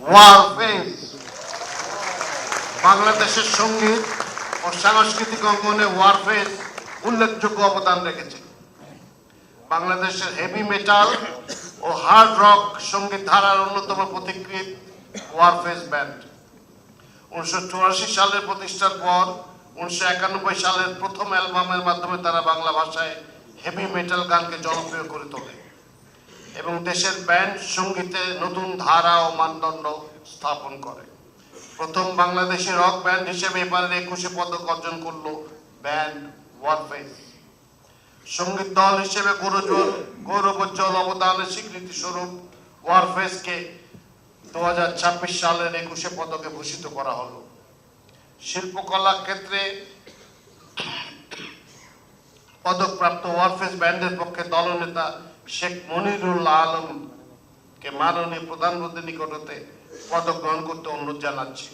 ওয়ারফেজ বাংলাদেশের সঙ্গীত ও সাংস্কৃতিক অঙ্গনে ওয়ারফেজ উল্লেখযোগ্য অবদান রেখেছে। বাংলাদেশের হেভি মেটাল ও হার্ড রক সঙ্গীত ধারার অন্যতম পথিকৃৎ ওয়ারফেজ ব্যান্ড। 1984 সালের প্রতিষ্ঠার পর 1991 সালের প্রথম অ্যালবামের মাধ্যমে তারা বাংলা ভাষায় হেভি মেটাল গানকে জনপ্রিয় করে তোলে এবং দেশের ব্যান্ড সঙ্গীতে নতুন ধারা ও মানদণ্ড স্থাপন করে। প্রথম বাংলাদেশি রক ব্যান্ড হিসেবে এবারে 21 পদক অর্জন করলো ব্যান্ড ওয়ারফেজ। সঙ্গীত দল হিসেবে গৌরবোজ্জ্বল অবদানের স্বীকৃতি স্বরূপ ওয়ারফেজকে 2026 সালের 21 পদকে ভূষিত করা হলো। শিল্পকলা ক্ষেত্রে পদকপ্রাপ্ত ওয়ারফেজ ব্যান্ডের পক্ষে দলনেতা শেখ মনিরুল আলমকে মাননীয় প্রধানমন্ত্রীর নিকট হতে পদক গ্রহণ করতে অনুরোধ জানাচ্ছি।